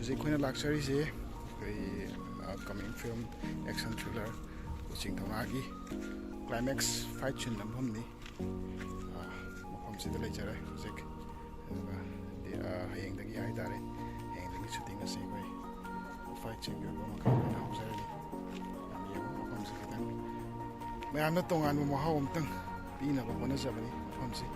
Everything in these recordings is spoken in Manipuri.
ꯍꯧꯖꯤꯛ ꯑꯩꯈꯣꯏꯅ ꯂꯥꯛꯆꯔꯤꯁꯦ ꯑꯩꯈꯣꯏ ꯀꯃꯤꯡ ꯐꯤꯂꯝ ꯑꯦꯛꯁꯟ ꯊ꯭ꯔꯤꯂꯔ ꯎꯆꯤꯡ ꯊꯧꯅꯥꯒꯤ ꯀ꯭ꯂꯥꯏꯃꯦꯛꯁ ꯐꯥꯏꯠ ꯁꯤꯟ ꯅꯝꯐꯝꯅꯤ ꯃꯐꯝꯁꯤꯗ ꯂꯩꯖꯔꯦ ꯍꯧꯖꯤꯛ ꯑꯗꯨꯒ ꯍꯌꯦꯡꯗꯒꯤ ꯍꯥꯏꯇꯥꯔꯦ ꯍꯌꯦꯡꯗꯒꯤ ꯁꯨꯇꯤꯡ ꯑꯁꯤ ꯑꯩꯈꯣꯏ ꯐꯥꯏꯠꯁꯤꯡꯒꯤ ꯑꯣꯏꯕ ꯃꯈꯥ ꯑꯣꯏꯅ ꯍꯧꯖꯔꯅꯤ ꯌꯦꯡꯕ ꯃꯐꯝꯁꯤ ꯈꯤꯇꯪ ꯃꯌꯥꯝꯅ ꯇꯣꯉꯥꯟꯕ ꯃꯍꯥꯎ ꯑꯃꯇꯪ ꯄꯤꯅꯕ ꯍꯣꯠꯅꯖꯕꯅꯤ ꯃꯐꯝꯁꯤ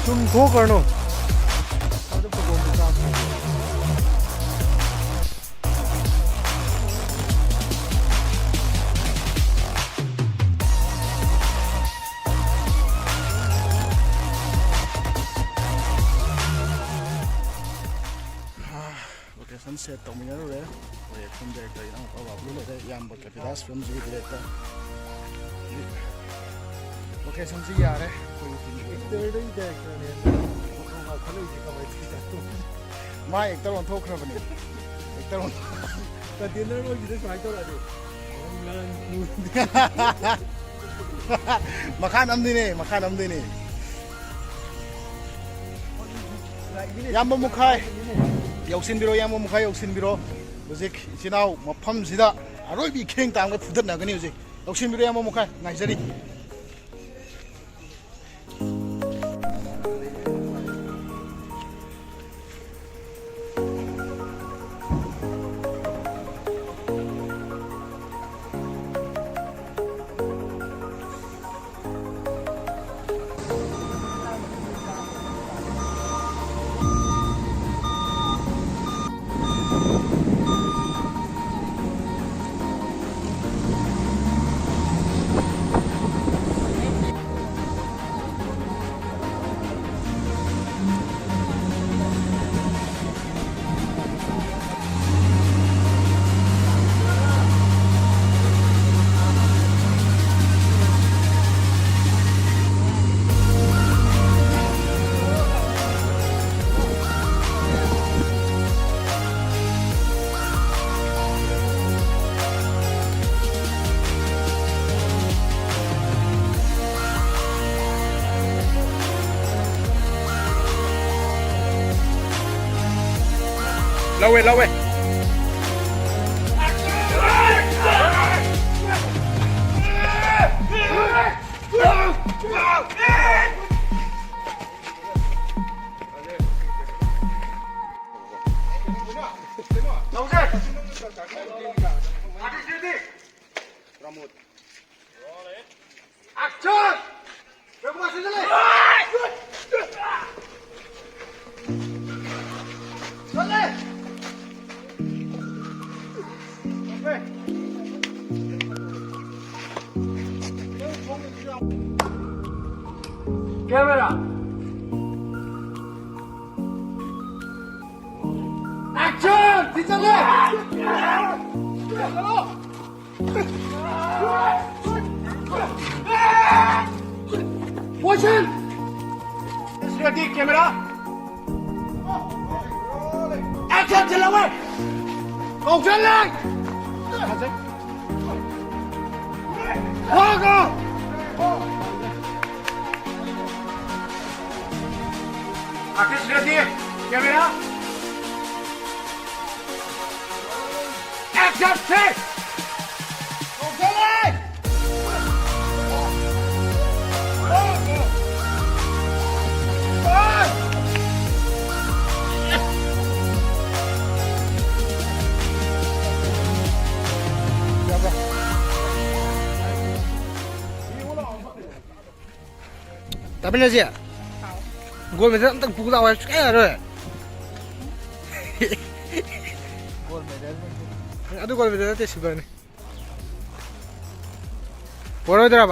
तुम धो कर लो लोकेशन सेट तौमीनरुरे फिल्म डायरेक्टर इनाउपा बाबलू लेरे याम कैपिटास फिल्म जी डायरेक्टर लोकेशन से यारे मा एक्टर ओंथोखरबनी एक्टर कंटेनर रोजिदे सुमाय तौरादे मखान अमदिने याम मुखाय यौसिनबिरो याम मुखाय यौसिनबिरो हुजिक इचिनाव मफमसिदा अरोइबि खेंग तांगा फुदनगनी हुजिक यौसिनबिरो याम मुखाय नाइजरी Lawe. Camera. Action! Dicale! Motion! Ready, camera. Action! Chalawe! Go, chalawe! Go! Artist ready? Camera? Action! Take! Okay! Tapi gue minta tentang buku tahu kayak ada. ಅದು gold medal silver Vadodara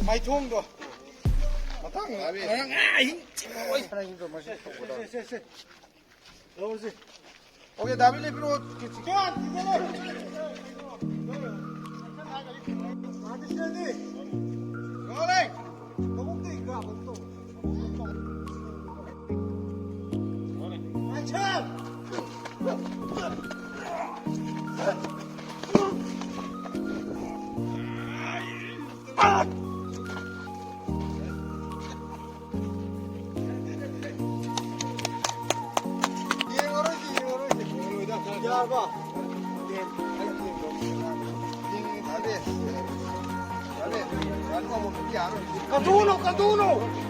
마이통도 마탕 오케이 나빌리 필요 Caduno, Caduno!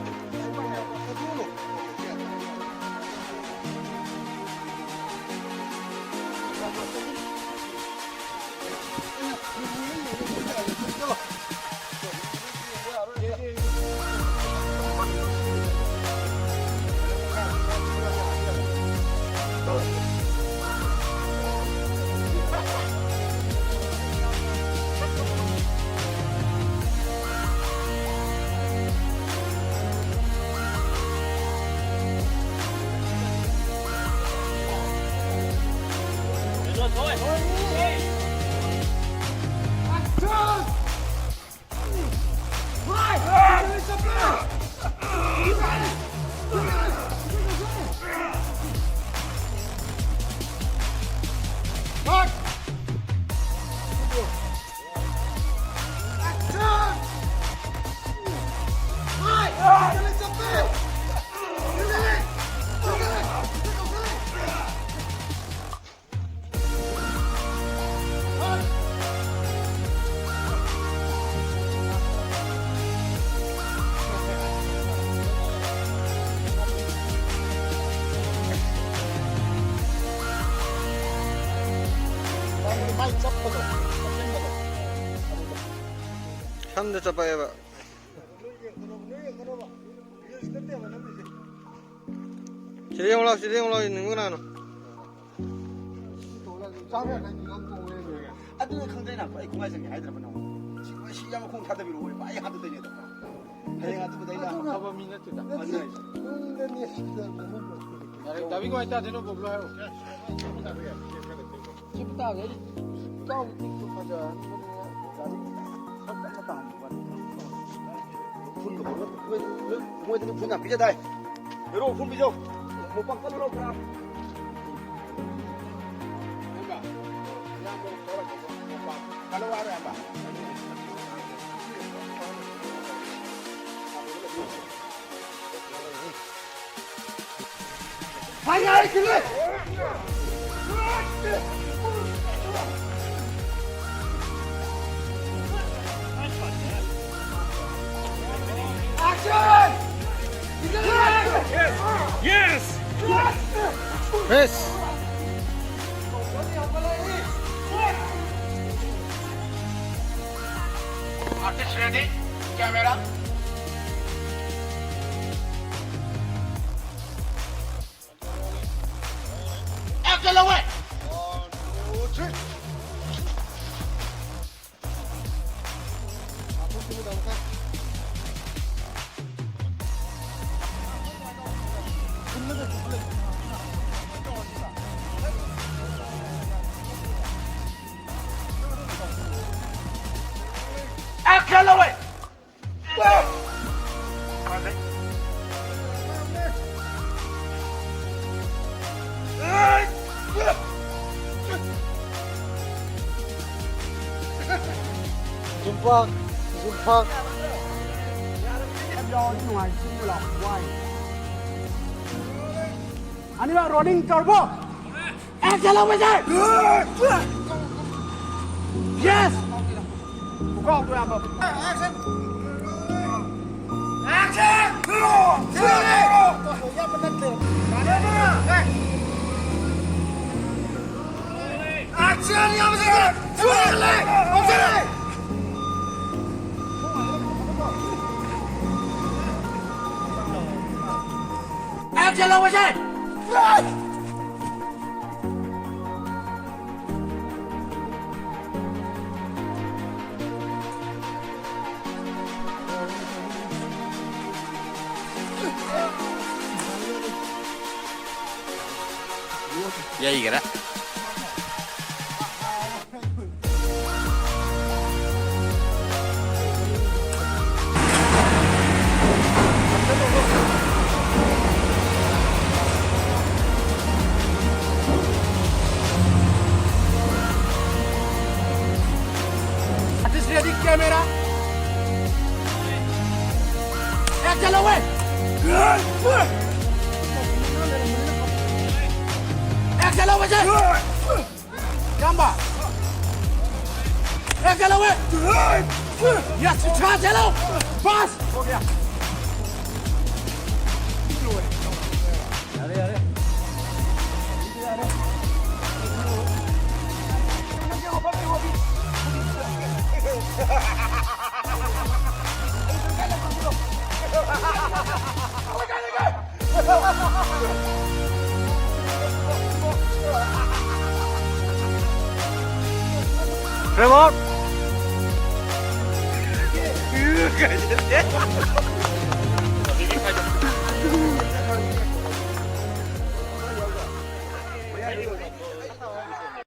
한대 잡아야봐. 지령 올라 있는 거나 너. 아들 강대나 빨리 공화성이 아이들 보나. 지금 시장 공 타다 비로 우리 빨리 하도 되냐. 하영 아들 보다 이나. 봐봐 미네트다. David ko ita dino boblo hayo. Cipta ga kau tikku aja. 왜 분야 비자다. 여러분 분 비죠. 못 바꿔 놓으라 그래. Kalau ada apa? 방향을 그래. Yes! Artist ready? Camera. Action away. 1, 2, 3. Action away. Jumpa, jumpa. Ani ba rolling turbo. Action away sir. Yes. Go to ambo. Action. Action. Action yang besar. Action away sir. Ya kira. Artist ready camera. Action away. Action away sir. Gamba. Action away. Yes, charge hello. Pass. हो गया. अरे अरे. Remote.